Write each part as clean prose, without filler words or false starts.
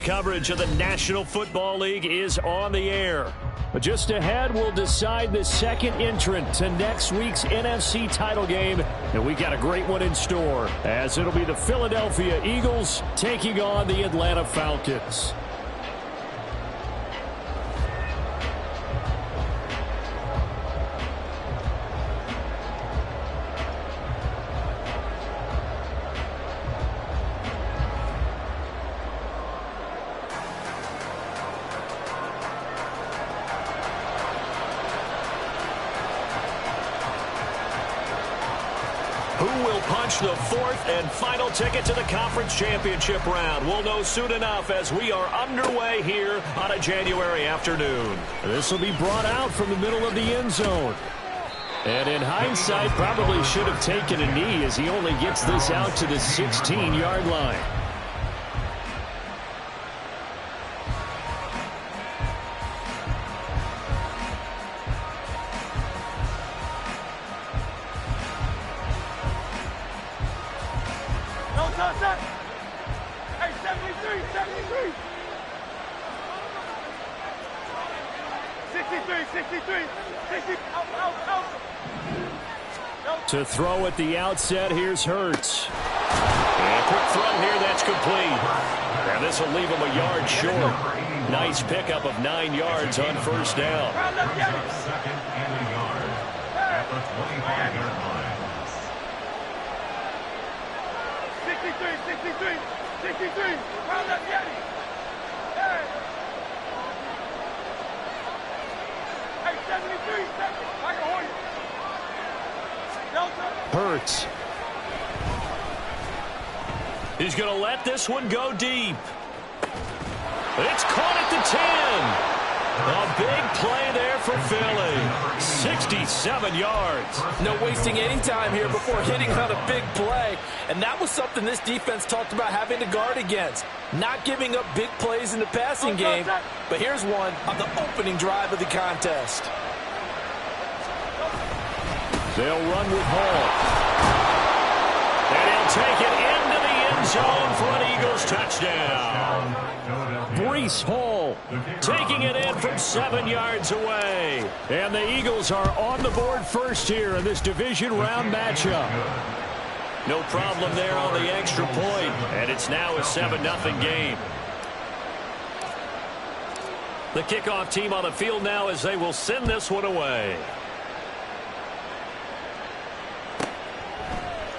Coverage of the National Football League is on the air. But just ahead, we'll decide the second entrant to next week's NFC title game. And we got a great one in store, as it'll be the Philadelphia Eagles taking on the Atlanta Falcons. Who will punch the fourth and final ticket to the conference championship round? We'll know soon enough as we are underway here on a January afternoon. This will be brought out from the middle of the end zone. And in hindsight, probably should have taken a knee as he only gets this out to the 16-yard line. Hey, 73, 63. 63. Out. To throw at the outset, here's Hurts. And a quick throw here, that's complete. And this will leave him a yard short. Nice pickup of 9 yards on first down. Second and a yard at the 25-yard line. 63. Round up, Yeti. Hey. Hey, 73. I can hold you. Delta. Hurts. He's going to let this one go deep. It's caught at the 10. A big play there for Philly. 67 yards. No wasting any time here before hitting on a big play. And that was something this defense talked about having to guard against. Not giving up big plays in the passing game. But here's one on the opening drive of the contest. They'll run with Hall. And he'll take it into the end zone for an Eagles touchdown. Breece Hall taking it in from 7 yards away. And the Eagles are on the board first here in this division round matchup. No problem there on the extra point. And it's now a 7-0 game. The kickoff team on the field now as they will send this one away.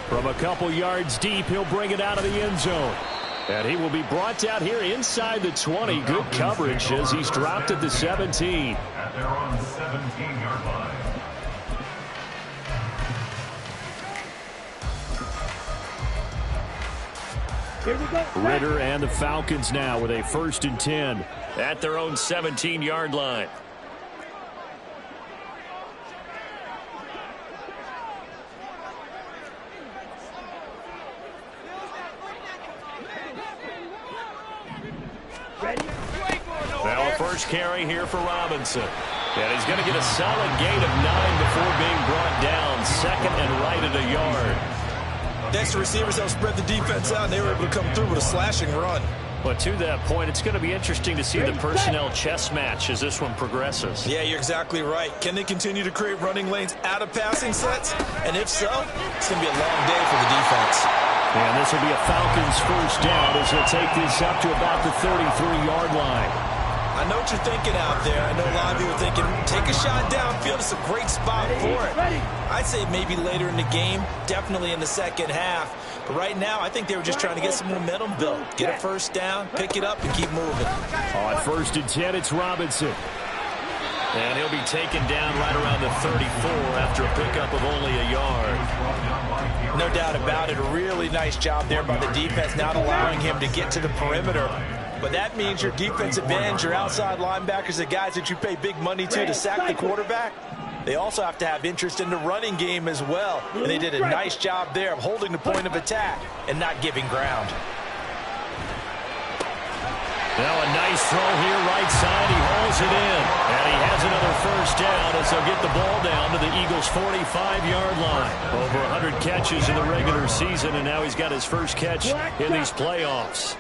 From a couple yards deep, he'll bring it out of the end zone. And he will be brought out here inside the 20. Good coverage as he's dropped at the 17. At their own 17-yard line. Ritter and the Falcons now with a 1st and 10 at their own 17-yard line. Now a first carry here for Robinson. And he's going to get a solid gain of 9 before being brought down. 2nd and right at a yard. Next, the receivers helped spread the defense out, and they were able to come through with a slashing run. But to that point, it's going to be interesting to see the personnel chess match as this one progresses. Yeah, you're exactly right. Can they continue to create running lanes out of passing sets? And if so, it's going to be a long day for the defense. And this will be a Falcons first down as he'll take this up to about the 33-yard line. I know what you're thinking out there. I know a lot of you are thinking, take a shot downfield. It's a great spot for it. I'd say maybe later in the game, definitely in the second half. But right now, I think they were just trying to get some momentum built. Get a first down, pick it up, and keep moving. On 1st and 10, it's Robinson. And he'll be taken down right around the 34 after a pickup of only a yard. No doubt about it. A really nice job there by the defense, not allowing him to get to the perimeter. But that means your defensive ends, your outside linebackers, the guys that you pay big money to sack the quarterback, they also have to have interest in the running game as well. And they did a nice job there of holding the point of attack and not giving ground. Now a nice throw here right side. He hauls it in. And he has another first down as they'll get the ball down to the Eagles' 45-yard line. Over 100 catches in the regular season, and now he's got his first catch in these playoffs.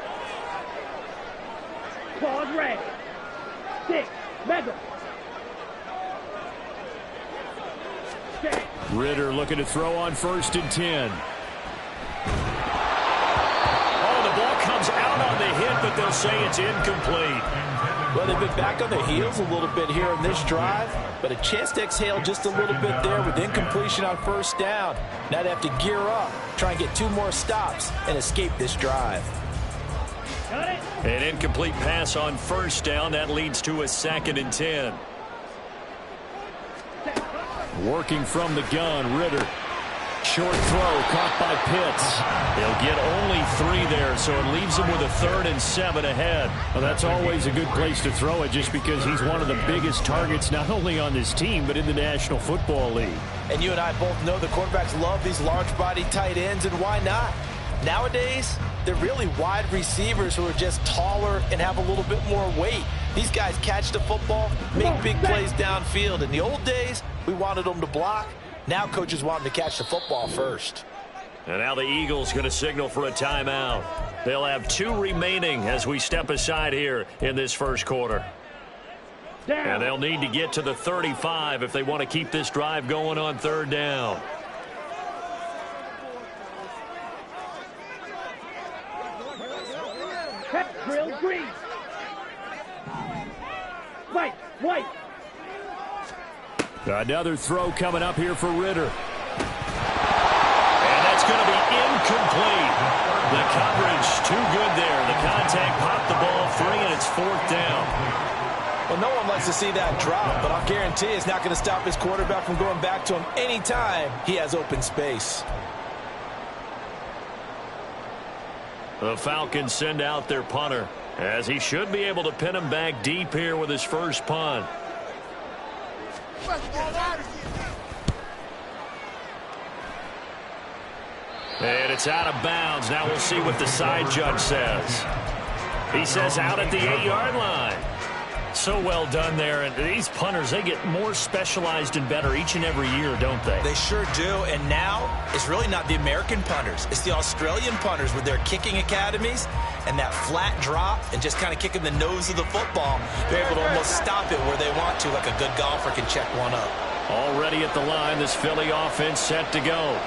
Pause red. 6. Mega. Ritter looking to throw on 1st and 10. Oh, the ball comes out on the hit, but they'll say it's incomplete. Well, they've been back on their heels a little bit here in this drive, but a chance to exhale just a little bit there with incompletion on 1st down. Now they have to gear up, try and get 2 more stops, and escape this drive. An incomplete pass on 1st down. That leads to a 2nd and 10. Working from the gun, Ritter. Short throw caught by Pitts. They'll get only 3 there, so it leaves them with a 3rd and 7 ahead. Well, that's always a good place to throw it just because he's one of the biggest targets not only on this team but in the National Football League. And you and I both know the quarterbacks love these large-body tight ends, and why not? Nowadays, they're really wide receivers who are just taller and have a little bit more weight. These guys catch the football, make big plays downfield. In the old days, we wanted them to block. Now coaches want them to catch the football first. And now the Eagles going to signal for a timeout. They'll have 2 remaining as we step aside here in this 1st quarter. And they'll need to get to the 35 if they want to keep this drive going on 3rd down. Drill green. White. Another throw coming up here for Ritter. And that's going to be incomplete. The coverage too good there. The contact popped the ball free, and it's 4th down. Well, no one likes to see that drop, but I'll guarantee it's not going to stop his quarterback from going back to him anytime he has open space. The Falcons send out their punter, as he should be able to pin him back deep here with his first punt. And it's out of bounds. Now we'll see what the side judge says. He says out at the 8-yard line. So well done there. And these punters, they get more specialized and better each and every year, don't they? They sure do. And now it's really not the American punters. It's the Australian punters with their kicking academies and that flat drop and just kind of kicking the nose of the football. They're able to almost stop it where they want to, like a good golfer can check one up. Already at the line, this Philly offense set to go.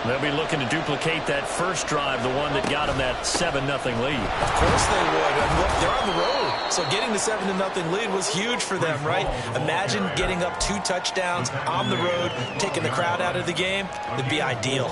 They'll be looking to duplicate that first drive, the one that got them that 7-0 lead. Of course they would. And look, they're on the road. So getting the 7-0 lead was huge for them, right? Imagine getting up 2 touchdowns on the road, taking the crowd out of the game. It'd be ideal.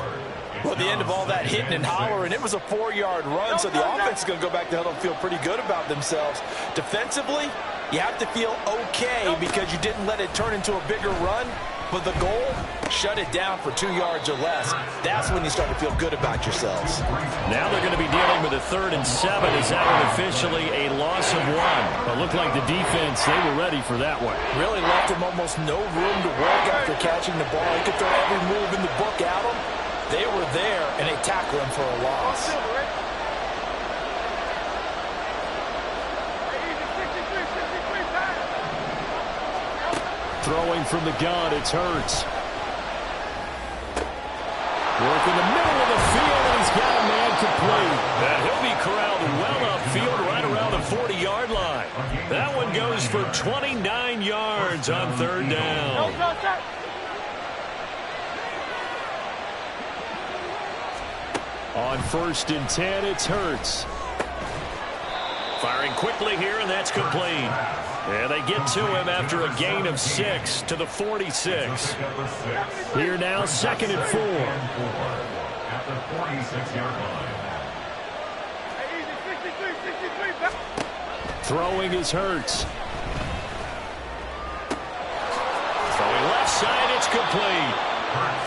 Well, at the end of all that hitting and hollering, it was a 4-yard run, so the offense is going to go back to huddle and feel pretty good about themselves. Defensively, you have to feel okay because you didn't let it turn into a bigger run. But the goal, shut it down for 2 yards or less. That's when you start to feel good about yourselves. Now they're going to be dealing with a 3rd and 7. Is that one officially a loss of 1? It looked like the defense, they were ready for that one. Really left him almost no room to work after catching the ball. He could throw every move in the book at him. They were there, and they tackled him for a loss. Throwing from the gun, it's Hurts. Work in the middle of the field, and he's got a man complete. And he'll be corralled well upfield right around the 40-yard line. That one goes for 29 yards on 3rd down. On 1st and 10, it's Hurts. Firing quickly here, and that's complete. And they get to him after a gain of 6 to the 46. Here now, 2nd and 4. At the 46-yard line. Throwing is Hurts. Throwing left side, it's complete.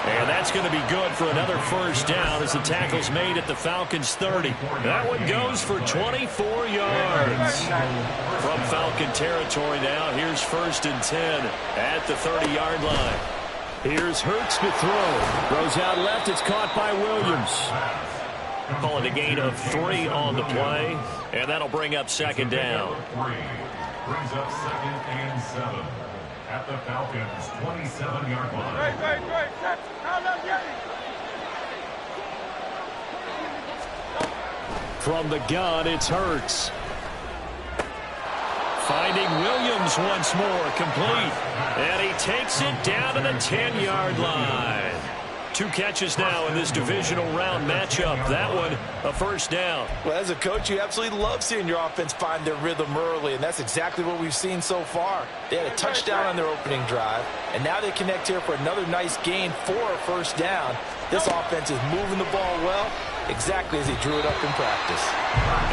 And that's going to be good for another 1st down as the tackle's made at the Falcons' 30. That one goes for 24 yards. From Falcon territory now, here's 1st and 10 at the 30-yard line. Here's Hurts to throw. Throws out left, it's caught by Williams. Call it a gain of 3 on the play, and that'll bring up 2nd down. Brings up 2nd and 7. At the Falcons' 27-yard line. Great. From the gun, it's Hurts. Finding Williams once more, complete. And he takes it down to the 10-yard line. 2 catches now in this divisional round matchup. That one, a first down. Well, as a coach, you absolutely love seeing your offense find their rhythm early, and that's exactly what we've seen so far. They had a touchdown on their opening drive, and now they connect here for another nice gain for a first down. This offense is moving the ball well, exactly as he drew it up in practice.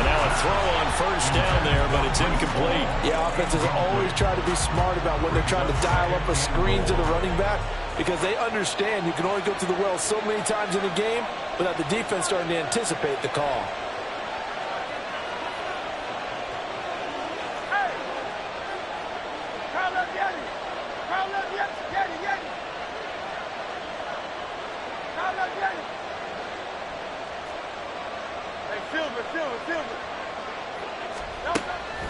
And now a throw on first down there, but it's incomplete. Yeah, offenses always try to be smart about when they're trying to dial up a screen to the running back, because they understand you can only go to the well so many times in a game without the defense starting to anticipate the call.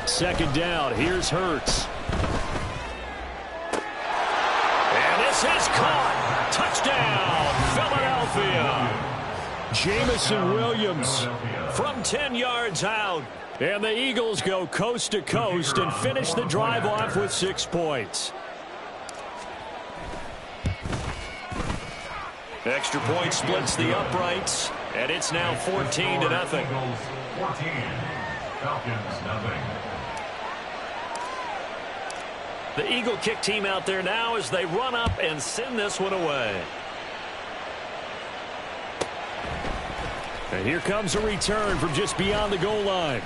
Second down, here's Hurts. And this is caught. Touchdown, Philadelphia. Jamison Williams from 10 yards out. And the Eagles go coast to coast and finish the drive off with 6 points. Extra point splits the uprights, and it's now 14-0. 14, Falcons nothing. The Eagle kick team out there now as they run up and send this one away. And here comes a return from just beyond the goal line.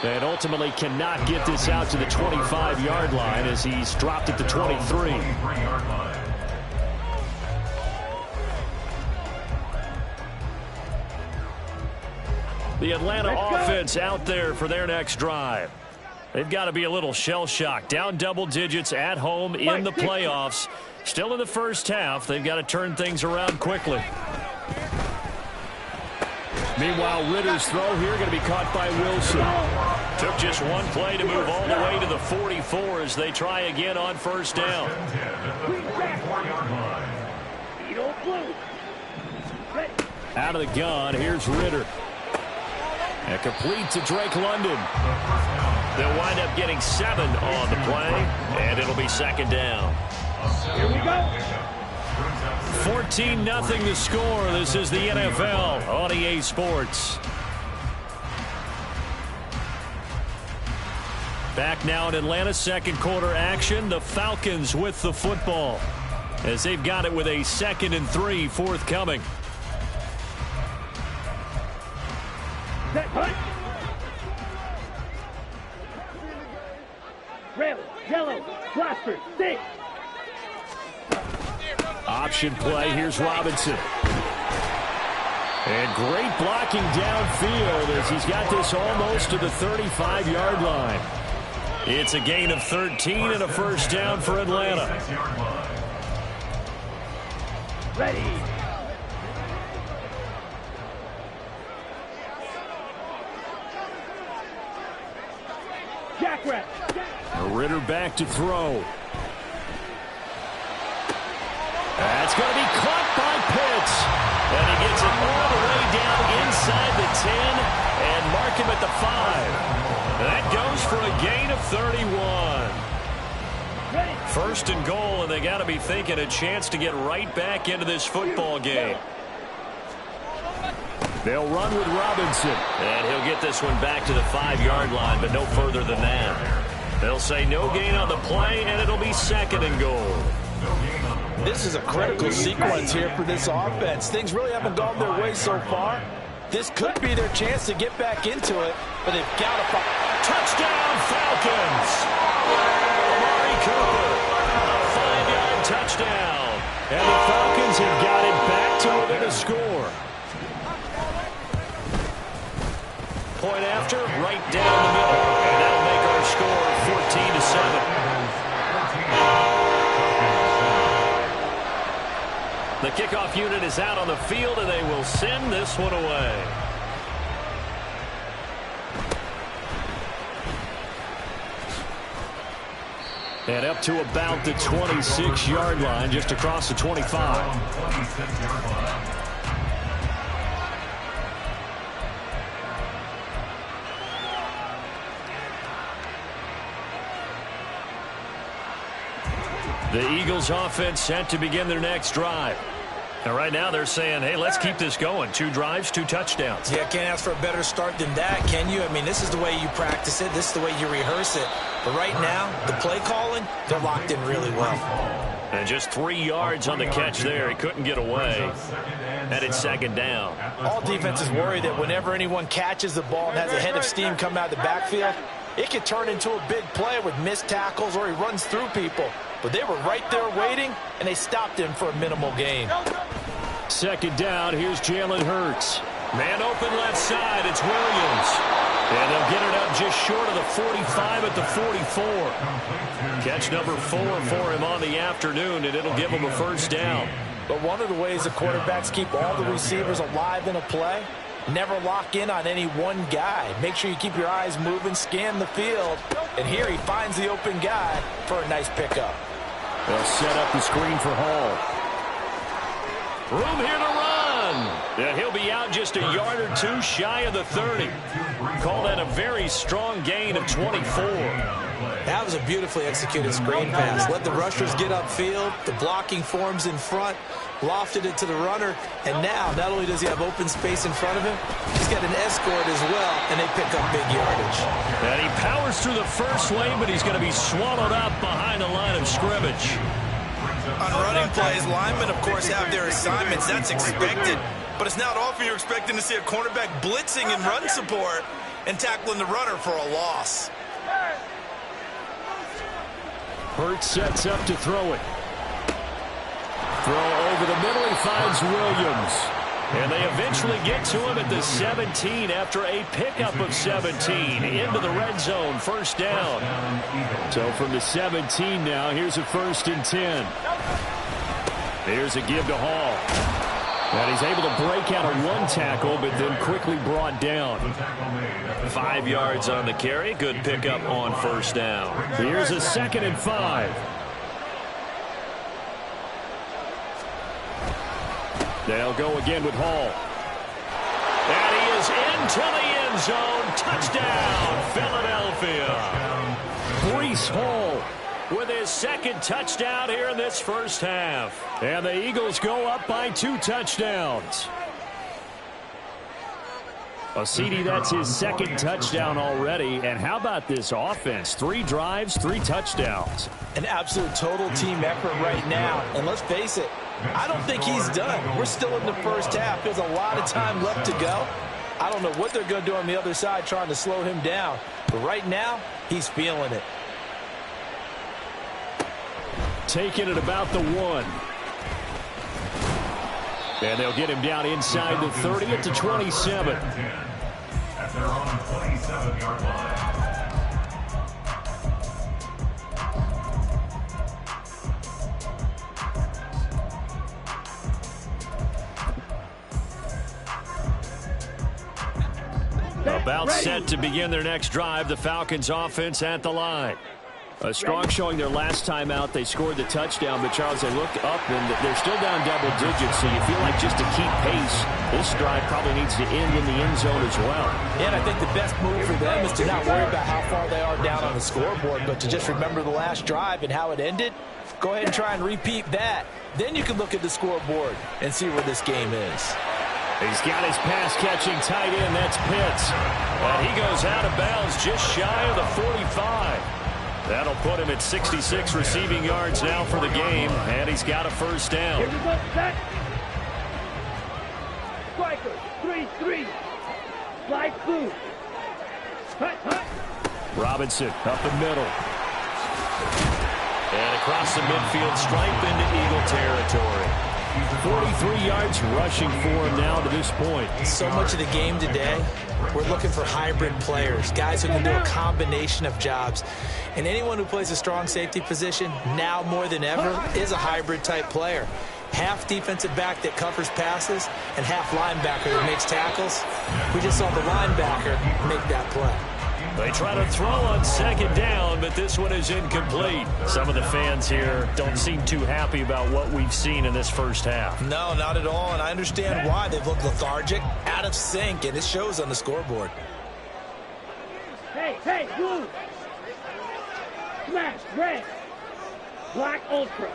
And ultimately cannot get this out to the 25-yard line as he's dropped at the 23. The Atlanta offense out there for their next drive. They've got to be a little shell-shocked. Down double digits at home in the playoffs. Still in the first half. They've got to turn things around quickly. Meanwhile, Ritter's throw here going to be caught by Wilson. Took just one play to move all the way to the 44 as they try again on first down. Out of the gun, here's Ritter. And complete to Drake London. They'll wind up getting 7 on the play, and it'll be second down. Here we go. 14-0 the score. This is the NFL on EA Sports. Back now in Atlanta's second quarter action. The Falcons with the football as they've got it with a 2nd and 3 forthcoming. Set, hunt. Red, yellow, blaster, stick. Option play. Here's Robinson. And great blocking downfield as he's got this almost to the 35-yard line. It's a gain of 13 and a first down for Atlanta. Ready. Jackrabbit. Ritter back to throw. That's going to be caught by Pitts. And he gets it all the way down inside the 10 and mark him at the 5. That goes for a gain of 31. First and goal, and they got to be thinking a chance to get right back into this football game. They'll run with Robinson. And he'll get this one back to the 5-yard line, but no further than that. They'll say no gain on the play, and it'll be 2nd and goal. This is a critical sequence here for this offense. Things really haven't gone their way so far. This could be their chance to get back into it, but they've got to find. Touchdown, Falcons! Amari Cooper, a 5-yard touchdown. And the Falcons have got it back to within a score. Point after, right down the middle. And that'll make our score 14-7. The kickoff unit is out on the field, and they will send this one away. And up to about the 26-yard line, just across the 25. The Eagles offense set to begin their next drive. And right now they're saying, hey, let's keep this going. 2 drives, 2 touchdowns. Yeah, can't ask for a better start than that, can you? I mean, this is the way you practice it. This is the way you rehearse it. But right now, the play calling, they're locked in really well. And just 3 yards on the catch there. He couldn't get away. And it's second down. All defenses worry that whenever anyone catches the ball and has a head of steam come out of the backfield, it could turn into a big play with missed tackles or he runs through people. But they were right there waiting, and they stopped him for a minimal gain. Second down, here's Jalen Hurts. Man open left side, it's Williams. And they'll get it up just short of the 45 at the 44. Catch number 4 for him on the afternoon, and it'll give him a first down. But one of the ways the quarterbacks keep all the receivers alive in a play, never lock in on any one guy. Make sure you keep your eyes moving, scan the field. And here he finds the open guy for a nice pickup. They'll set up the screen for Hall. Room here to run. And he'll be out just a yard or 2 shy of the 30. Call that a very strong gain of 24. That was a beautifully executed screen pass. Let the rushers get upfield. The blocking forms in front. Lofted it to the runner. And now, not only does he have open space in front of him, he's got an escort as well, and they pick up big yardage. And he powers through the first lane, but he's going to be swallowed up behind the line of scrimmage. On running plays, linemen, of course, have their assignments. That's expected. But it's not often you're expecting to see a cornerback blitzing in run support and tackling the runner for a loss. Hurts sets up to throw it. Throw over the middle, he finds Williams. And they eventually get to him at the 17 after a pickup of 17 into the red zone, first down. So from the 17 now, here's a 1st and 10. Here's a give to Hall. And he's able to break out of 1 tackle, but then quickly brought down. 5 yards on the carry. Good pickup on first down. Here's a 2nd and 5. They'll go again with Hall. And he is into the end zone. Touchdown, Philadelphia. Breece Hall with his 2nd touchdown here in this first half. And the Eagles go up by 2 touchdowns. Godzspd, that's his 2nd touchdown already. And how about this offense? 3 drives, 3 touchdowns. An absolute total team effort right now. And let's face it, I don't think he's done. We're still in the first half. There's a lot of time left to go. I don't know what they're going to do on the other side trying to slow him down. But right now, he's feeling it. Taking it about the 1. And they'll get him down inside the 30 at the 27. At their own 27-yard line. About set to begin their next drive, the Falcons offense at the line. A strong showing their last time out. They scored the touchdown, but Charles, they look up and they're still down double digits, so you feel like just to keep pace, this drive probably needs to end in the end zone as well. Yeah, and I think the best move for them is to not worry about how far they are down on the scoreboard, but to just remember the last drive and how it ended. Go ahead and try and repeat that. Then you can look at the scoreboard and see where this game is. He's got his pass-catching tight end. That's Pitts. And he goes out of bounds just shy of the 45. That'll put him at 66 receiving yards now for the game, and he's got a first down. Here we go, set. Striker, 3-3. Slide through. Hut, hut. Robinson up the middle. And across the midfield stripe into Eagle territory. 43 yards rushing for him now to this point. So much of the game today, we're looking for hybrid players, guys who can do a combination of jobs. And anyone who plays a strong safety position, now more than ever, is a hybrid type player. Half defensive back that covers passes and half linebacker that makes tackles. We just saw the linebacker make that play. They try to throw on second down, but this one is incomplete. Some of the fans here don't seem too happy about what we've seen in this first half. No, not at all, and I understand why. They've looked lethargic, out of sync, and it shows on the scoreboard. Hey, blue. Smash, red. Black Ultra.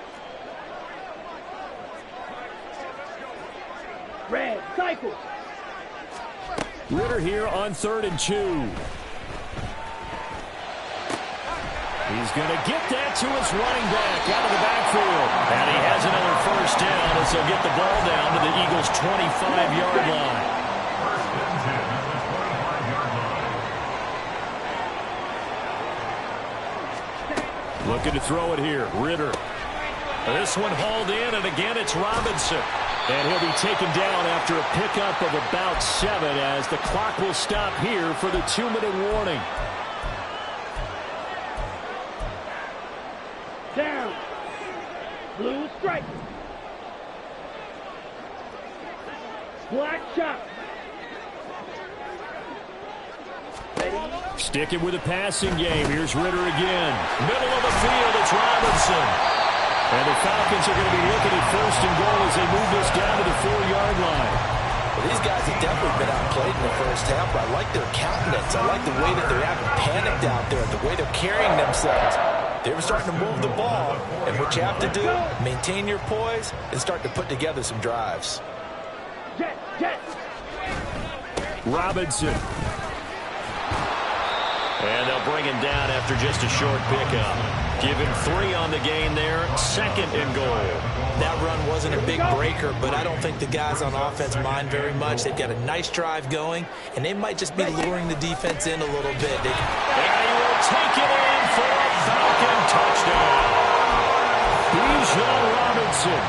Red Cycle. Ritter here on 3rd and 2. He's going to get that to his running back out of the backfield. And he has another first down as they'll get the ball down to the Eagles' 25-yard line. First and 10 at the 25-yard line. Looking to throw it here. Ritter. This one hauled in, and again it's Robinson. And he'll be taken down after a pickup of about 7 as the clock will stop here for the 2-minute warning. Down. Blue stripe. Black shot. Ready? Sticking with a passing game. Here's Ritter again. Middle of the field, it's Robinson. And the Falcons are going to be looking at 1st and goal as they move this down to the 4-yard line. Well, these guys have definitely been outplayed in the first half, but I like their countenance. I like the way that they're acting panicked out there, the way they're carrying themselves. They're starting to move the ball, and what you have to do, maintain your poise and start to put together some drives. Jet, jet. Robinson. And they'll bring him down after just a short pickup. Give him 3 on the game there. 2nd and goal. That run wasn't a big breaker, but I don't think the guys on offense mind very much. They've got a nice drive going, and they might just be luring the defense in a little bit. And he will take it in for a Falcon touchdown. Bijan Robinson.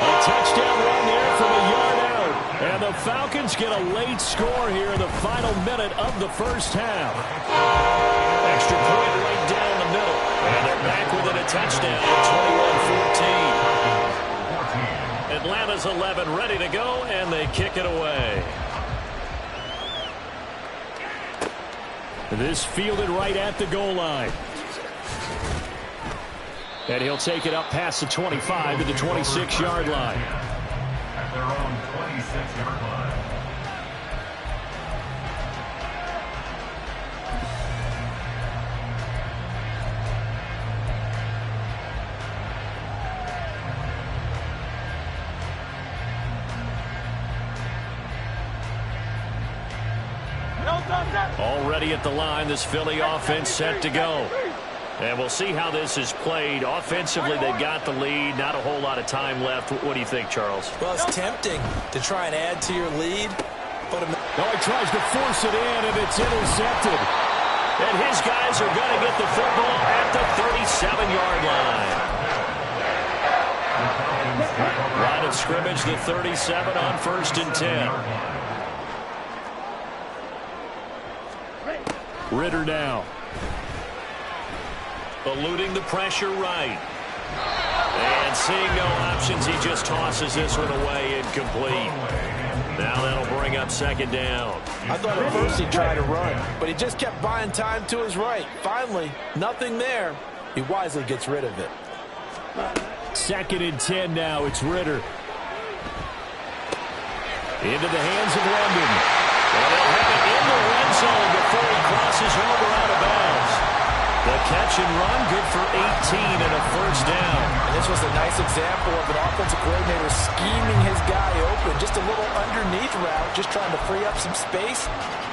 A touchdown run there from a yard out. And the Falcons get a late score here in the final minute of the first half. Extra point right down the middle. And they're back within a touchdown at 21-14. Atlanta's 11 ready to go, and they kick it away. This fielded right at the goal line. And he'll take it up past the 25 to the 26-yard line. At their own 26-yard line. Already at the line, this Philly offense set to go. And we'll see how this is played. Offensively, they got the lead. Not a whole lot of time left. What do you think, Charles? Well, it's tempting to try and add to your lead. But no, he tries to force it in, and it's intercepted. And his guys are going to get the football at the 37-yard line. Line of scrimmage, the 37 on 1st and 10. Ritter now. Eluding the pressure right. And seeing no options, he just tosses this one away incomplete. Now that'll bring up 2nd down. I thought at first he tried to run, but he just kept buying time to his right. Finally, nothing there. He wisely gets rid of it. 2nd and 10 now. It's Ritter. Into the hands of London. And they'll have it in the red zone before he crosses over out of bounds. The catch and run, good for 18 and a first down. And this was a nice example of an offensive coordinator scheming his guy open. Just a little underneath route, just trying to free up some space,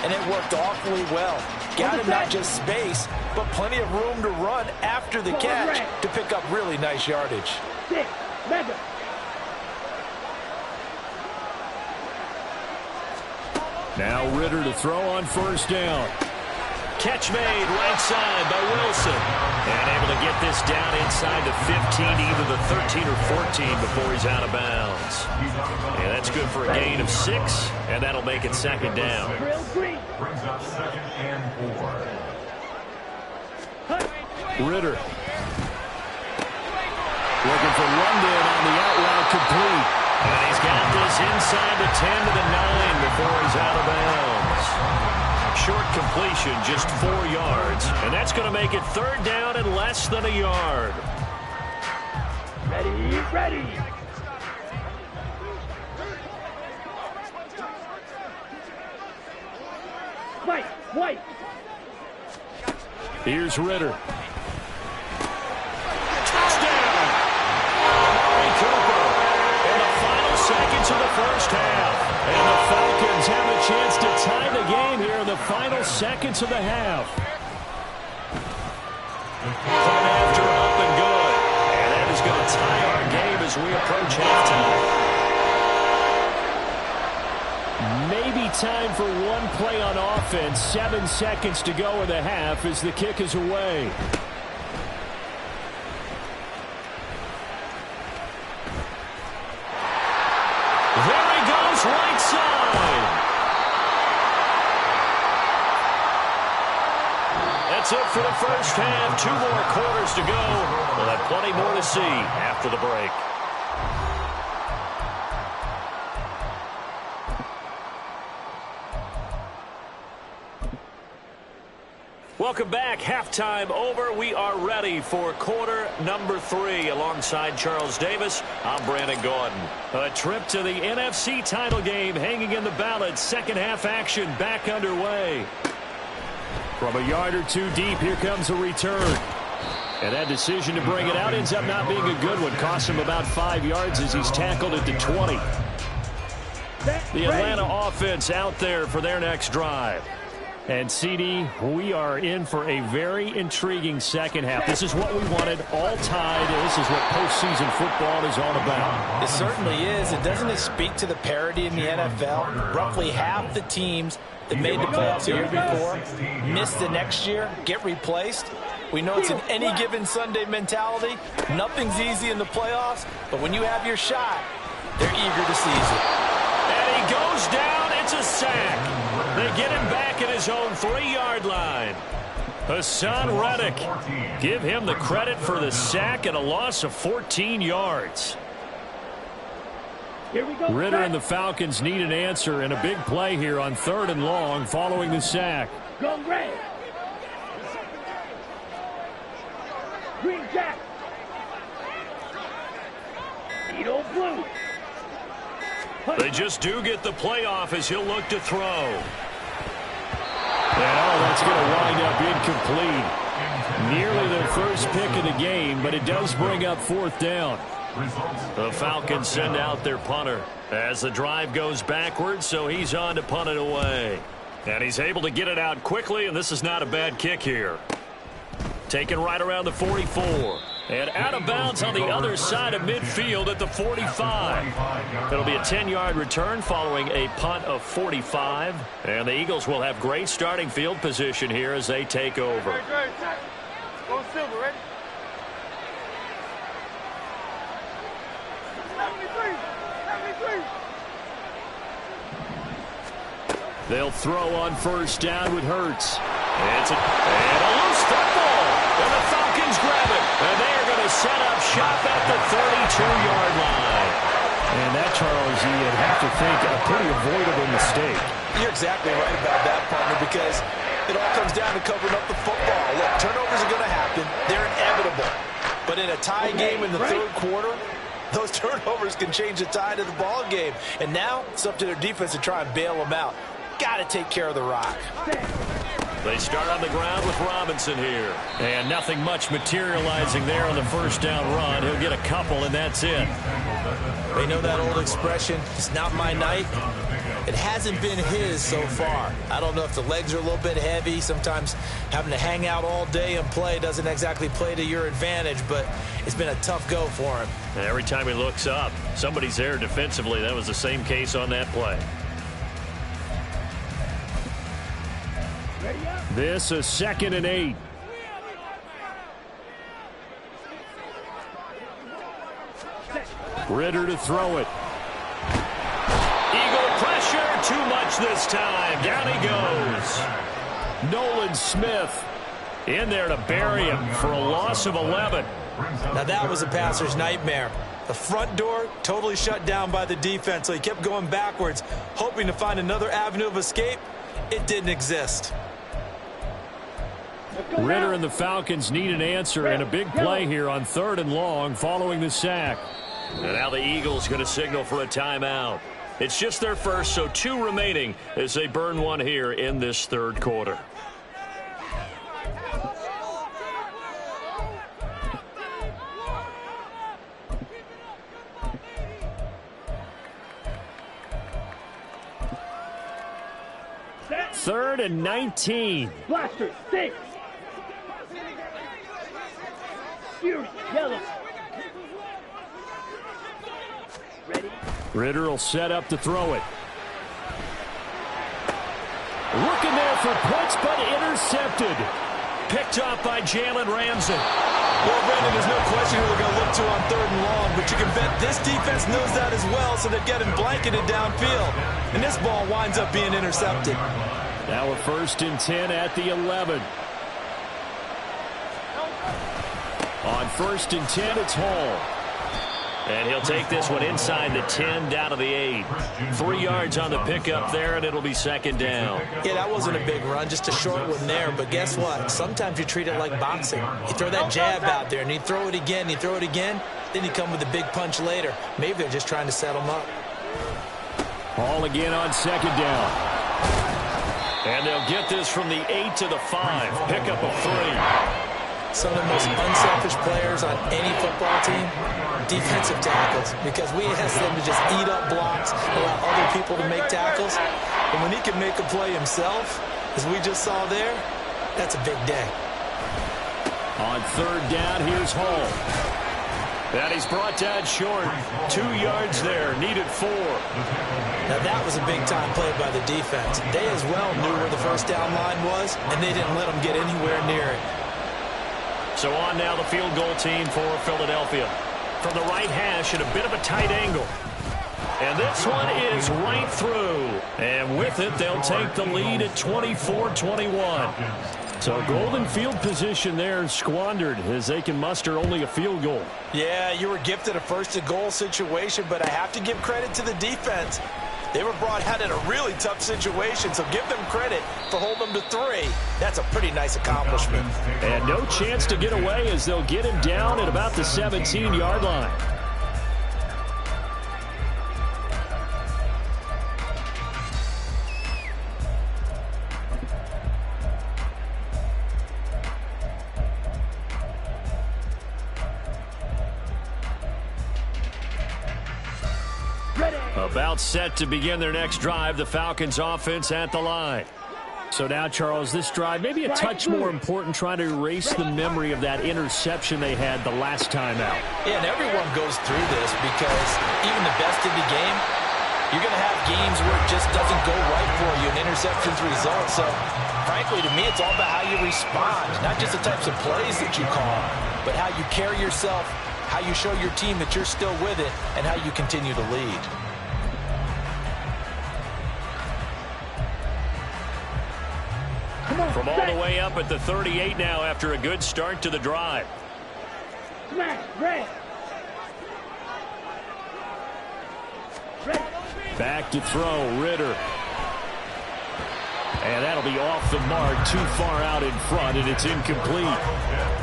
and it worked awfully well. Got him not just space, but plenty of room to run after the catch to pick up really nice yardage. 6, mega. Now Ritter to throw on 1st down. Catch made right side by Wilson. And able to get this down inside the 15, either the 13 or 14 before he's out of bounds. And that's good for a gain of 6, and that'll make it 2nd down. Brings up 2nd and 4. Ritter. Looking for London on the out route complete. And he's got this inside the 10 to the 9 before he's out of bounds. Short completion, just 4 yards. And that's going to make it 3rd down and less than a yard. Ready, ready. White. Here's Ritter. Touchdown! chance to tie the game here in the final seconds of the half. Front after up and good. And that is going to tie our game as we approach halftime. Maybe time for one play on offense. 7 seconds to go in the half as the kick is away. There he goes, right side. That's it for the first half. 2 more quarters to go. We'll have plenty more to see after the break. Welcome back. Halftime over. We are ready for quarter number 3. Alongside Charles Davis, I'm Brandon Gordon. A trip to the NFC title game hanging in the balance. Second half action back underway. From a yard or two deep, here comes a return. And that decision to bring it out ends up not being a good one. Costs him about 5 yards as he's tackled at the 20. The Atlanta offense out there for their next drive. And, CD, we are in for a very intriguing second half. This is what we wanted, all tied. This is what postseason football is all about. It certainly is. And doesn't it speak to the parity in the NFL? Roughly half the teams that made the playoffs the year before miss the next year, get replaced. We know it's an any given Sunday mentality. Nothing's easy in the playoffs, but when you have your shot, they're eager to seize it. And he goes down. It's a sack. They get him back at his own 3-yard line. Hassan Reddick. Give him the credit for the sack and a loss of 14 yards. Here we go. Ritter and the Falcons need an answer and a big play here on 3rd and long following the sack. Go red. Green Jack. Edo blue. They just do get the playoff as he'll look to throw. And that's going to wind up incomplete. Nearly their first pick of the game, but it does bring up 4th down. The Falcons send out their punter as the drive goes backwards, so he's on to punt it away. And he's able to get it out quickly, and this is not a bad kick here. Taken right around the 44. And out of bounds on the other side of midfield at the 45. It'll be a 10-yard return following a punt of 45. And the Eagles will have great starting field position here as they take over. Go silver, ready? 73. They'll throw on 1st down with Hurts. And a loose football. And the Falcons grab it. And they are going to set up shop at the 32-yard line. And that, Charles, you'd have to think a pretty avoidable mistake. You're exactly right about that, partner, because it all comes down to covering up the football. Look, turnovers are going to happen. They're inevitable. But in a tie game in the 3rd quarter, those turnovers can change the tide of the ball game. And now it's up to their defense to try and bail them out. Got to take care of the rock. They start on the ground with Robinson here. And nothing much materializing there on the 1st down run. He'll get a couple, and that's it. They know that old expression, it's not my night. It hasn't been his so far. I don't know if the legs are a little bit heavy. Sometimes having to hang out all day and play doesn't exactly play to your advantage, but it's been a tough go for him. And every time he looks up, somebody's there defensively. That was the same case on that play. This is 2nd and 8. Ritter to throw it. Eagle pressure, too much this time. Down he goes. Nolan Smith in there to bury him for a loss of 11. Now that was a passer's nightmare. The front door totally shut down by the defense, so he kept going backwards, hoping to find another avenue of escape. It didn't exist. Ritter and the Falcons need an answer and a big play here on 3rd and long following the sack. And now the Eagles going to signal for a timeout. It's just their first, so 2 remaining as they burn one here in this 3rd quarter. 3rd and 19. Blaster, stay. Fury, yellow. Ready? Ritter will set up to throw it. Looking there for points, but intercepted. Picked off by Jalen Ramsey. Well, Brandon, there's no question who they're going to look to on 3rd and long, but you can bet this defense knows that as well, so they're getting blanketed downfield. And this ball winds up being intercepted. Now a 1st and 10 at the 11. On 1st and 10, it's Hall. And he'll take this one inside the 10 down to the 8. 3 yards on the pickup there, and it'll be 2nd down. Yeah, that wasn't a big run, just a short one there. But guess what? Sometimes you treat it like boxing. You throw that jab out there, and you throw it again, you throw it again, then you come with a big punch later. Maybe they're just trying to set them up. Hall again on 2nd down. And they'll get this from the 8 to the 5. Pickup of 3. Some of the most unselfish players on any football team, defensive tackles, because we ask them to just eat up blocks, allow other people to make tackles. And when he can make a play himself, as we just saw there, that's a big day. On 3rd down, here's Hall. And he's brought down short. 2 yards there, needed 4. Now that was a big-time play by the defense. They as well knew where the 1st down line was, and they didn't let them get anywhere near it. So on now the field goal team for Philadelphia. From the right hash at a bit of a tight angle. And this one is right through. And with it, they'll take the lead at 24-21. So golden field position there squandered as they can muster only a field goal. Yeah, you were gifted a 1st and goal situation, but I have to give credit to the defense. They were brought out in a really tough situation, so give them credit for holding them to 3. That's a pretty nice accomplishment. And no chance to get away as they'll get him down at about the 17-yard line. About set to begin their next drive, the Falcons offense at the line. So now, Charles, this drive maybe a touch more important, trying to erase the memory of that interception they had the last time out. Yeah, and everyone goes through this because even the best in the game, you're going to have games where it just doesn't go right for you, and interceptions result. So, frankly, to me, it's all about how you respond, not just the types of plays that you call, but how you carry yourself, how you show your team that you're still with it, and how you continue to lead. From all the way up at the 38 now after a good start to the drive. Smash, red. Back to throw, Ritter. And that'll be off the mark, too far out in front, and it's incomplete.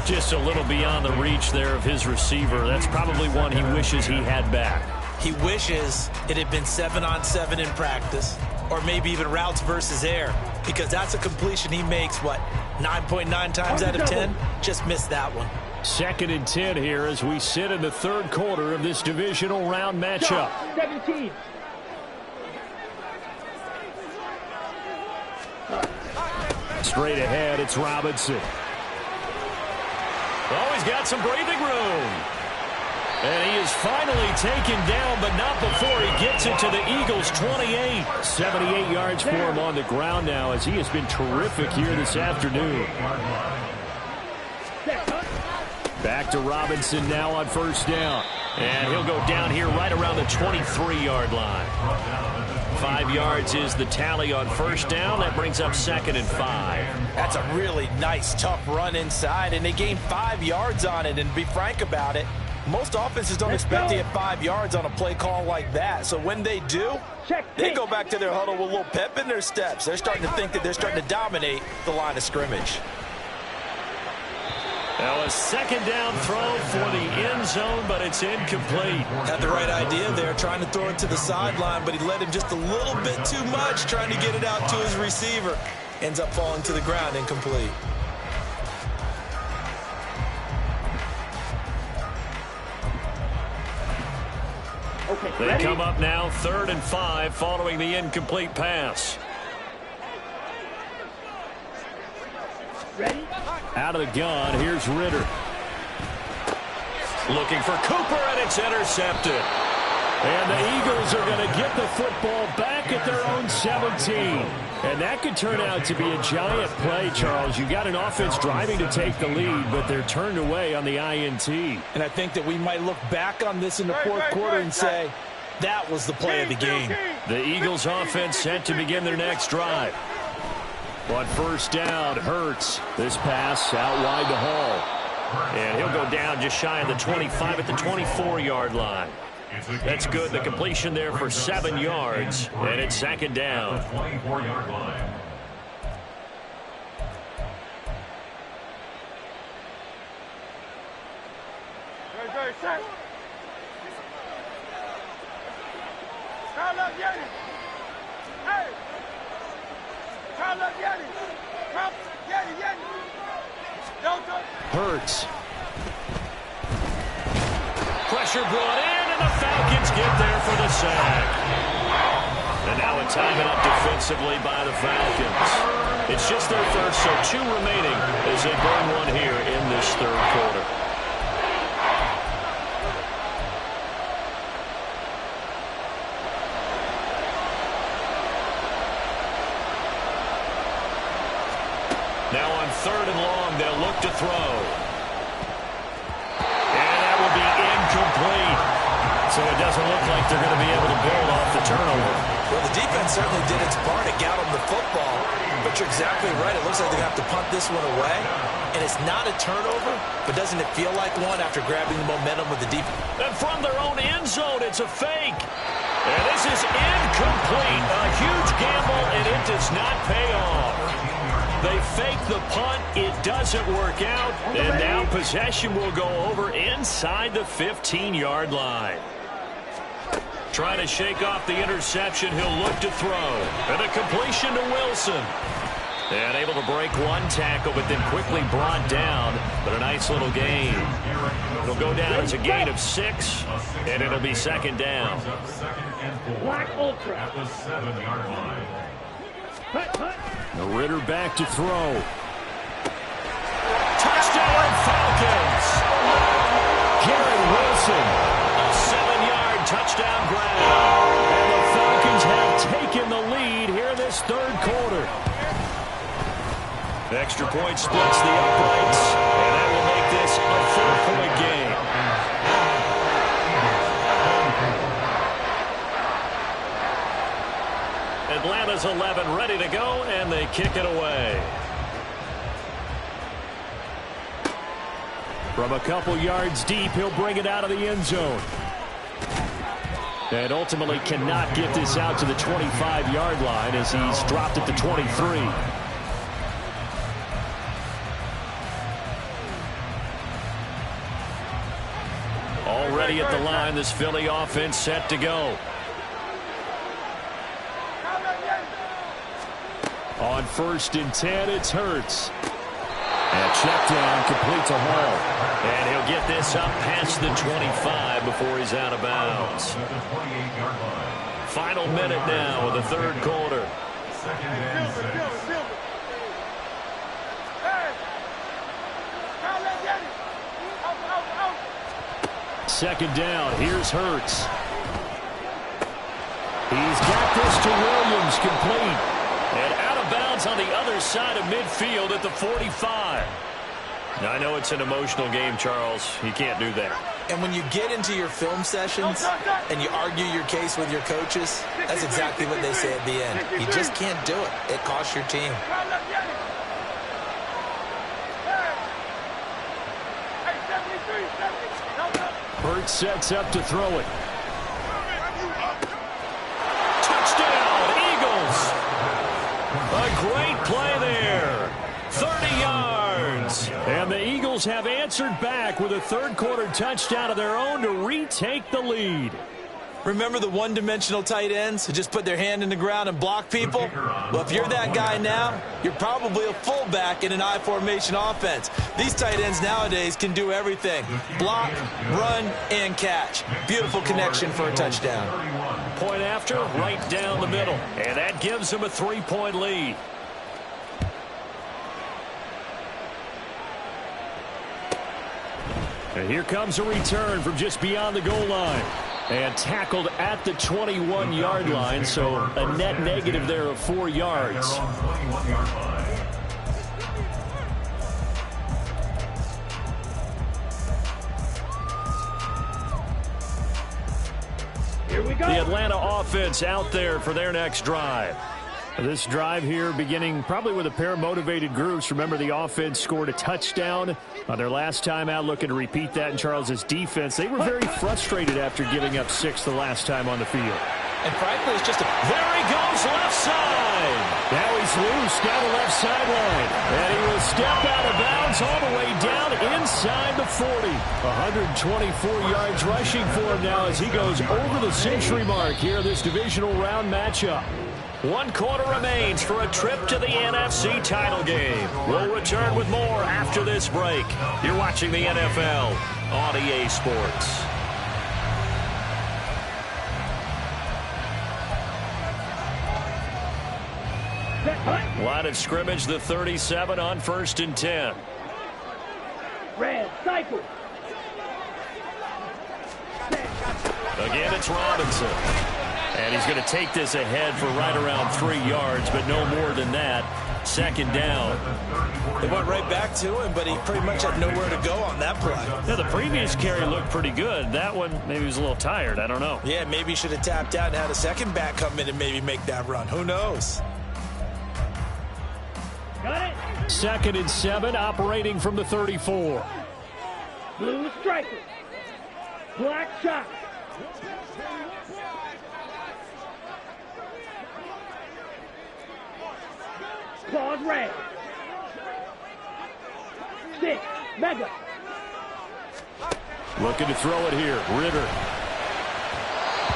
Just a little beyond the reach there of his receiver. That's probably one he wishes he had back. He wishes it had been 7-on-7 in practice, or maybe even routes versus air, because that's a completion he makes, 9.9 times out of 10? Just missed that one. 2nd and 10 here as we sit in the 3rd quarter of this divisional round matchup. 17. Straight ahead, it's Robinson. Oh, he's got some breathing room. And he is finally taken down, but not before he gets it to the Eagles' 28. 78 yards for him on the ground now as he has been terrific here this afternoon. Back to Robinson now on 1st down. And he'll go down here right around the 23-yard line. 5 yards is the tally on 1st down. That brings up 2nd and 5. That's a really nice, tough run inside, and they gained 5 yards on it. And to be frank about it, most offenses don't expect to get 5 yards on a play call like that. So when they do, they go back to their huddle with a little pep in their steps. They're starting to think that they're starting to dominate the line of scrimmage. Now a 2nd down throw for the end zone, but it's incomplete. Had the right idea there, trying to throw it to the sideline, but he led him just a little bit too much, trying to get it out to his receiver. Ends up falling to the ground, incomplete. Okay, they come up now 3rd and 5 following the incomplete pass. Out of the gun, here's Ritter. Looking for Cooper, and it's intercepted. And the Eagles are going to get the football back at their own 17. And that could turn out to be a giant play, Charles. You got an offense driving to take the lead, but they're turned away on the INT. And I think that we might look back on this in the fourth quarter and say, that was the play of the game. The Eagles offense set to begin their next drive. On first down, Hurts. This pass out wide to Hall. And he'll go down just shy of the 25 at the 24-yard line. That's good. The completion there for 7 yards. And it's second down. 24-yard line. Hurts. Pressure brought in, and the Falcons get there for the sack. And now a timeout defensively by the Falcons. It's just their first, so 2 remaining as they burn one here in this third quarter. Now on third and long, they'll look to throw. And that will be incomplete. So it doesn't look like they're going to be able to build off the turnover. Well, the defense certainly did its part to get them the football. But you're exactly right. It looks like they're going to have to punt this one away. And it's not a turnover, but doesn't it feel like one after grabbing the momentum with the defense? And from their own end zone, it's a fake. And this is incomplete. A huge gamble, and it does not pay off. They fake the punt. It doesn't work out. And now possession will go over inside the 15-yard line. Trying to shake off the interception. He'll look to throw. And a completion to Wilson. And able to break one tackle, but then quickly brought down. But a nice little gain. It'll go down as a gain of 6, and it'll be second down. Black Ultra. At the 7-yard line. The Ritter back to throw. Touchdown, Falcons! Garrett Wilson. A 7-yard touchdown grab. And the Falcons have taken the lead here in this third quarter. Extra point splits the uprights, and that will make this a 4-point game. Atlanta's 11 ready to go, and they kick it away. From a couple yards deep, he'll bring it out of the end zone. And ultimately cannot get this out to the 25-yard line as he's dropped at the 23. Already at the line, this Philly offense set to go. On first and 10, it's Hurts. And check down, complete to Hall. And he'll get this up past the 25 before he's out of bounds. Final minute now of the third quarter. Second and 6. Second down, here's Hurts. He's got this to Williams, complete. And out of bounds on the other side of midfield at the 45. Now, I know it's an emotional game, Charles. You can't do that. And when you get into your film sessions and you argue your case with your coaches, that's exactly what they say at the end. You just can't do it. It costs your team. Hurts sets up to throw it. Touchdown, Eagles! A great play there. 30 yards. And the Eagles have answered back with a third-quarter touchdown of their own to retake the lead. Remember the one-dimensional tight ends who just put their hand in the ground and block people? Well, if you're that guy now, you're probably a fullback in an I-formation offense. These tight ends nowadays can do everything. Block, run, and catch. Beautiful connection for a touchdown. Point after, right down the middle. And that gives them a 3-point lead. And here comes a return from just beyond the goal line. And tackled at the 21-yard line, so a net negative there of 4 yards. Here we go. The Atlanta offense out there for their next drive. This drive here beginning probably with a pair of motivated groups. Remember, the offense scored a touchdown on their last time out, looking to repeat that in Charles's defense. They were very frustrated after giving up 6 the last time on the field. And frankly, it's just there he goes, left side. Now he's loose down the left sideline. And he will step out of bounds all the way down inside the 40. 124 yards rushing for him now as he goes over the century mark here in this divisional round matchup. 1 quarter remains for a trip to the NFC title game. We'll return with more after this break. You're watching the NFL on EA Sports. Line of scrimmage, the 37 on 1st and 10. Red, cycle. Again, it's Robinson. And he's going to take this ahead for right around 3 yards, but no more than that. 2nd down. They went right back to him, but he pretty much had nowhere to go on that play. Yeah, the previous carry looked pretty good. That one, maybe he was a little tired. I don't know. Yeah, maybe he should have tapped out and had a second back come in and maybe make that run. Who knows? Got it. 2nd and 7, operating from the 34. Blue striker. Black shot. Claws red. 6. Mega. Looking to throw it here. Ritter.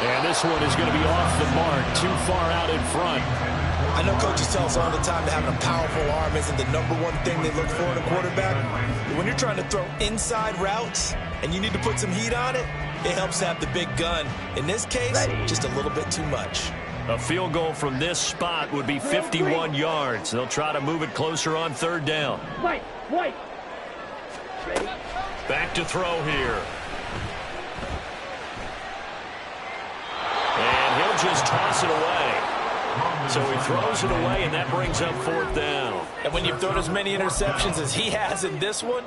And this one is going to be off the mark. Too far out in front. I know coaches tell us all the time that having a powerful arm isn't the #1 thing they look for in a quarterback. But when you're trying to throw inside routes and you need to put some heat on it, it helps to have the big gun. In this case, just a little bit too much. A field goal from this spot would be 51 yards. They'll try to move it closer on 3rd down. White. Ready. Back to throw here. And he'll just toss it away. So he throws it away, and that brings up 4th down. And when you've thrown as many interceptions as he has in this one,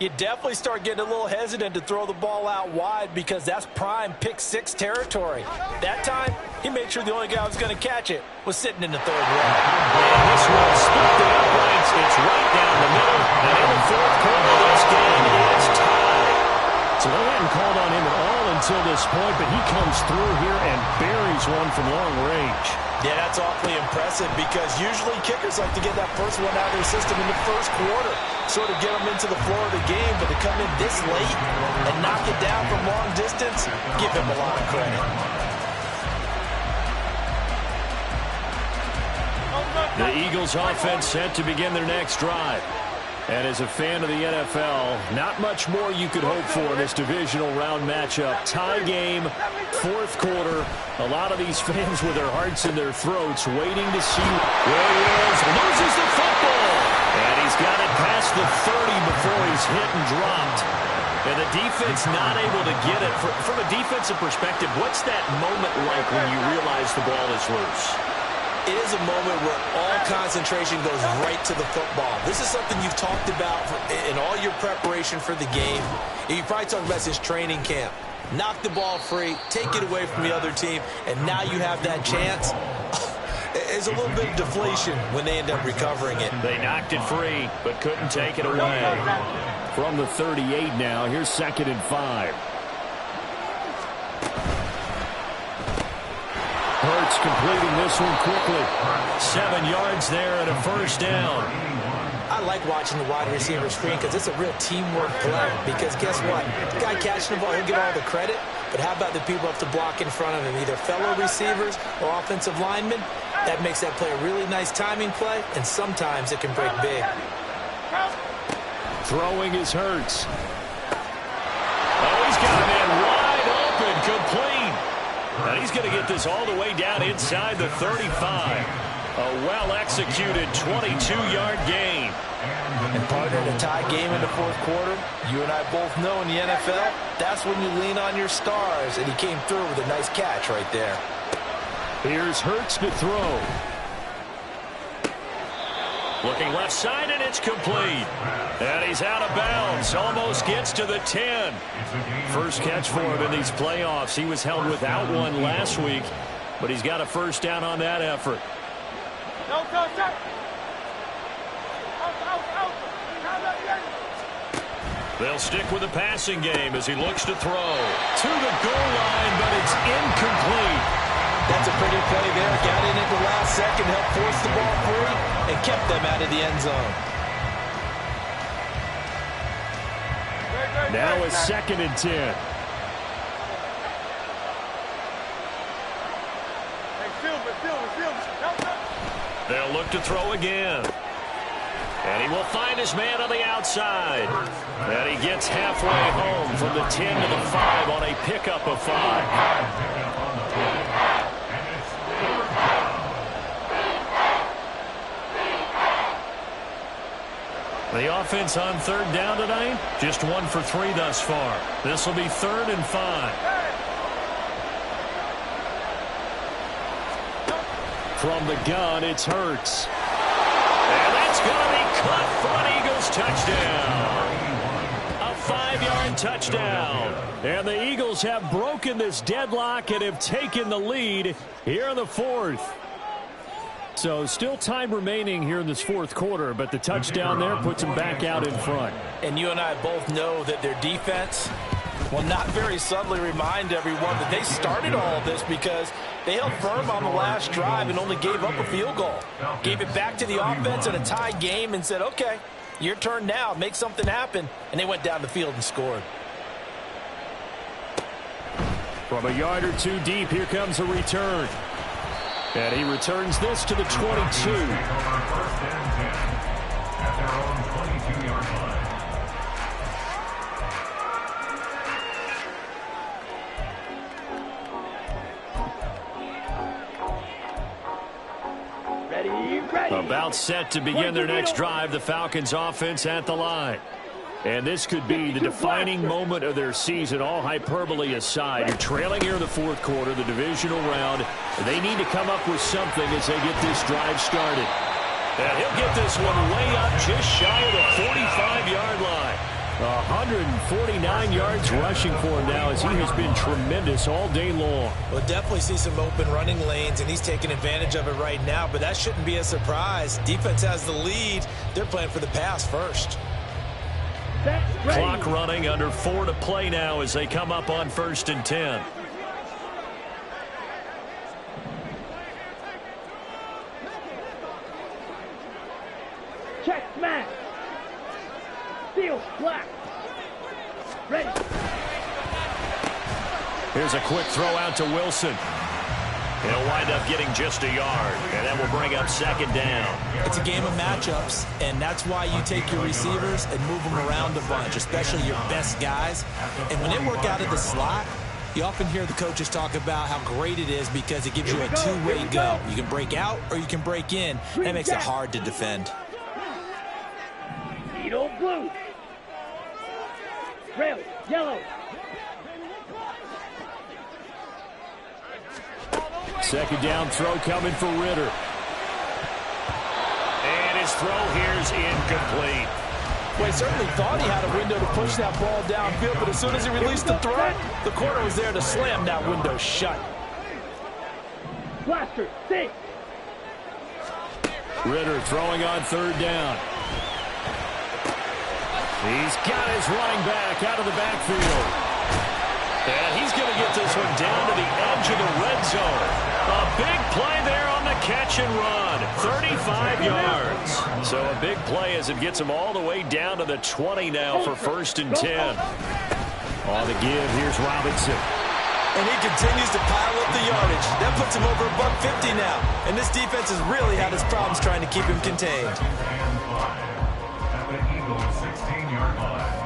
you definitely start getting a little hesitant to throw the ball out wide because that's prime pick 6 territory. That time, he made sure the only guy who was going to catch it was sitting in the 3rd row. And this one split the uprights. It's right down the middle. And in the 4th quarter, this game is tied. So they hadn't called on him at all until this point, but he comes through here and buries one from long range. Yeah, that's awfully impressive because usually kickers like to get that first one out of their system in the 1st quarter, sort of get them into the flow of the game, but to come in this late and knock it down from long distance, give him a lot of credit. The Eagles offense set to begin their next drive. And as a fan of the NFL, not much more you could hope for in this divisional round matchup. Tie game, 4th quarter. A lot of these fans with their hearts in their throats waiting to see where he is. Loses the football. And he's got it past the 30 before he's hit and dropped. And the defense not able to get it. From a defensive perspective, what's that moment like when you realize the ball is loose? It is a moment where all concentration goes right to the football. This is something you've talked about in all your preparation for the game. You probably talked about since training camp. Knock the ball free, take it away from the other team, and now you have that chance. There's a little bit of deflation when they end up recovering it. They knocked it free, but couldn't take it away. From the 38 now, here's 2nd and 5. Hurts completing this one quickly. 7 yards there and a 1st down. I like watching the wide receiver screen because it's a real teamwork play. Because guess what? The guy catching the ball, he'll get all the credit. But how about the people up to block in front of him, either fellow receivers or offensive linemen? That makes that play a really nice timing play, and sometimes it can break big. Throwing is Hurts. Oh, he's got a man wide open, complete. And he's going to get this all the way down inside the 35. A well-executed 22-yard gain. And partner, in a tie game in the fourth quarter, you and I both know in the NFL, that's when you lean on your stars, and he came through with a nice catch right there. Here's Hurts to throw. Looking left side, and it's complete. And he's out of bounds. Almost gets to the 10. First catch for him in these playoffs. He was held without one last week, but he's got a first down on that effort. They'll stick with the passing game as he looks to throw. To the goal line, but it's incomplete. That's a pretty play there. Got in at the last second, helped force the ball free, and kept them out of the end zone. Now a 2nd and 10. They'll look to throw again. And he will find his man on the outside. And he gets halfway home from the 10 to the 5 on a pickup of 5. The offense on 3rd down tonight, just 1 for 3 thus far. This will be 3rd and 5. From the gun, it's Hurts. And that's going to be caught for an Eagles touchdown. A 5-yard touchdown. And the Eagles have broken this deadlock and have taken the lead here in the 4th. So still time remaining here in this 4th quarter, but the touchdown there puts them back out in front. And you and I both know that their defense will not very subtly remind everyone that they started all of this because they held firm on the last drive and only gave up a field goal. Gave it back to the offense in a tie game and said, okay, your turn now, make something happen. And they went down the field and scored. From a yard or 2 deep, here comes a return. And he returns this to the 22. At their own 22-yard line. Ready. About set to begin their next drive, the Falcons offense at the line. And this could be the defining moment of their season, all hyperbole aside. You're trailing here in the 4th quarter, the divisional round. They need to come up with something as they get this drive started. And he'll get this one way up just shy of the 45-yard line. 149 yards rushing for him now as he has been tremendous all day long. We'll definitely see some open running lanes, and he's taking advantage of it right now, but that shouldn't be a surprise. Defense has the lead. They're playing for the pass first. Clock running, under 4 to play now as they come up on 1st and 10. Check, smash. Steal, black. Ready. Here's a quick throw out to Wilson. He'll wind up getting just a yard, and that will bring up 2nd down. It's a game of matchups, and that's why you take your receivers and move them around a bunch, especially your best guys. And when they work out of the slot, you often hear the coaches talk about how great it is because it gives you a two-way go. You can break out or you can break in. That makes it hard to defend. Needle blue. Trail, yellow. Second down throw coming for Ritter. And his throw here's incomplete. Well, he certainly thought he had a window to push that ball downfield, but as soon as he released the throw, the corner was there to slam that window shut. Blaster, six. Ritter throwing on 3rd down. He's got his running back out of the backfield. And he's going to get this one down to the edge of the red zone. A big play there on the catch and run. 35 yards. So a big play as it gets him all the way down to the 20 now for 1st and 10. On the give, here's Robinson. And he continues to pile up the yardage. That puts him over $150 now. And this defense has really had its problems trying to keep him contained. At the Eagles' 16-yard line.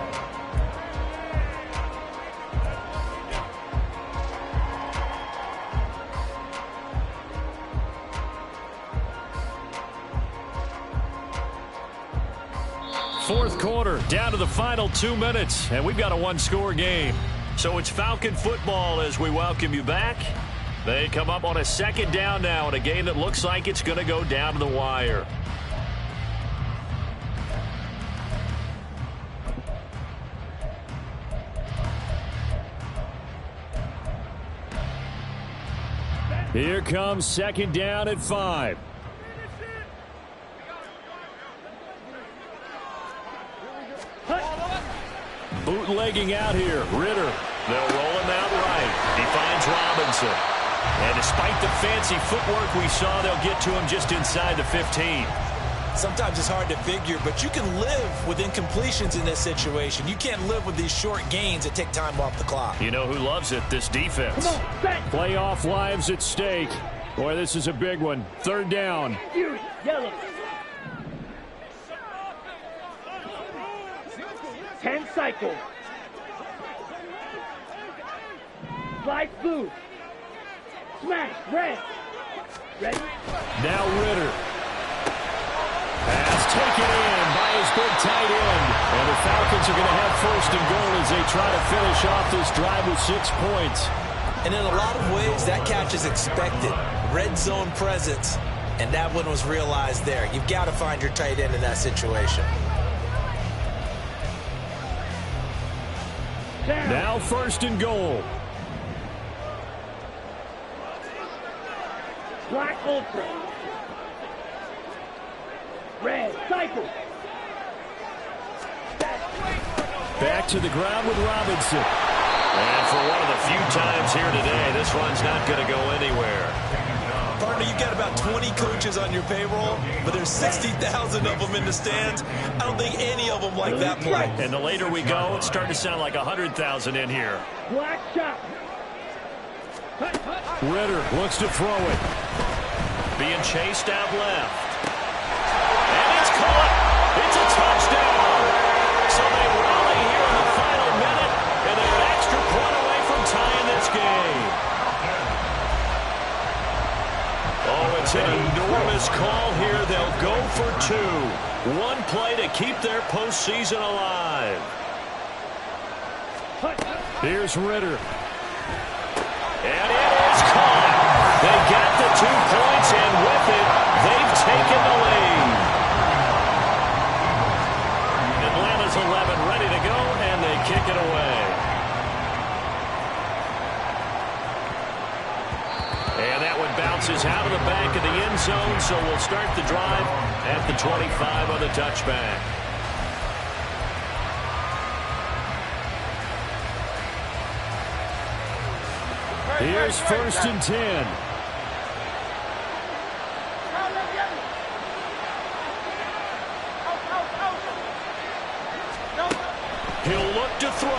quarter, down to the final 2 minutes, and we've got a one-score game. So it's Falcon football as we welcome you back. They come up on a second down now in a game that looks like it's going to go down to the wire. Here comes second down at 5. Bootlegging out here. Ritter. They'll roll him out right. He finds Robinson. And despite the fancy footwork we saw, they'll get to him just inside the 15. Sometimes it's hard to figure, but you can live with incompletions in this situation. You can't live with these short gains that take time off the clock. You know who loves it? This defense. Come on, set. Playoff lives at stake. Boy, this is a big one. Third down. Fury, yellow. 10 cycle. Slide blue. Smash, red. Ready? Now Ritter. Pass taken in by his big tight end. And the Falcons are going to have first and goal as they try to finish off this drive with 6 points. And in a lot of ways, that catch is expected. Red zone presence, and that one was realized there. You've got to find your tight end in that situation. Down. Now first and goal. Black ultra. Red cycle. Back to the ground with Robinson. And for one of the few times here today, this one's not going to go anywhere. Partner, you've got about 20 coaches on your payroll, but there's 60,000 of them in the stands. I don't think any of them like that play. And the later we go, it's starting to sound like 100,000 in here. Black shot. Ritter looks to throw it. Being chased out left. And it's caught. It's a touchdown. So they rally here in the final minute, and they're an extra point away from tying this game. Oh, it's an enormous call here. They'll go for 2. One play to keep their postseason alive. Here's Ritter. And it is caught. They got the 2 points, and with it, they've taken the lead. Atlanta's 11 ready to go, and they kick it away. And that one bounces out of the back of the end zone, so we'll start the drive at the 25 on the touchback. Here's first and 10. He'll look to throw.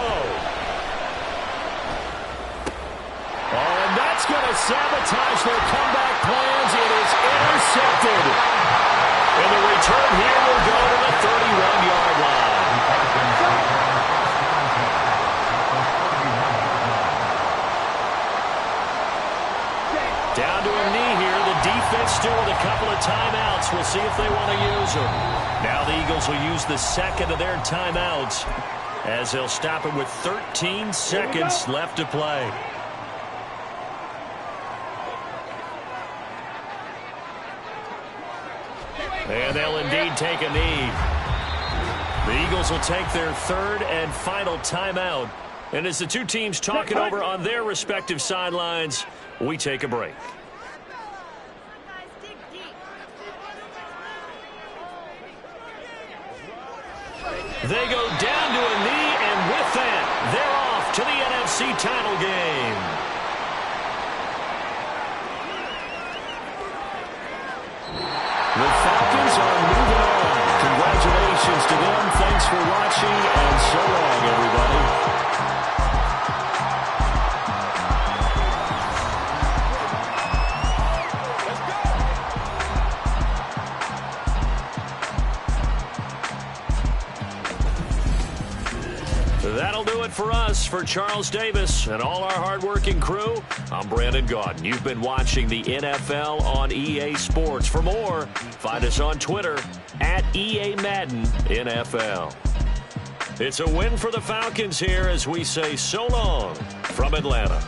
Oh, and that's going to sabotage their comeback plans. It is intercepted. And the return here will go to the 31-yard line. Down to a knee here. The defense still with a couple of timeouts. We'll see if they want to use them. Now the Eagles will use the second of their timeouts as they'll stop it with 13 seconds left to play. And they'll indeed take a knee. The Eagles will take their third and final timeout. And as the two teams talk it over on their respective sidelines, we take a break. They go down to a knee, and with that, they're off to the NFC title game. The Falcons are moving on. Congratulations to them. Thanks for watching, and so long, everybody. That'll do it for us. For Charles Davis and all our hardworking crew, I'm Brandon Gaudin. You've been watching the NFL on EA Sports. For more, find us on Twitter @EA Madden NFL. It's a win for the Falcons here as we say so long from Atlanta.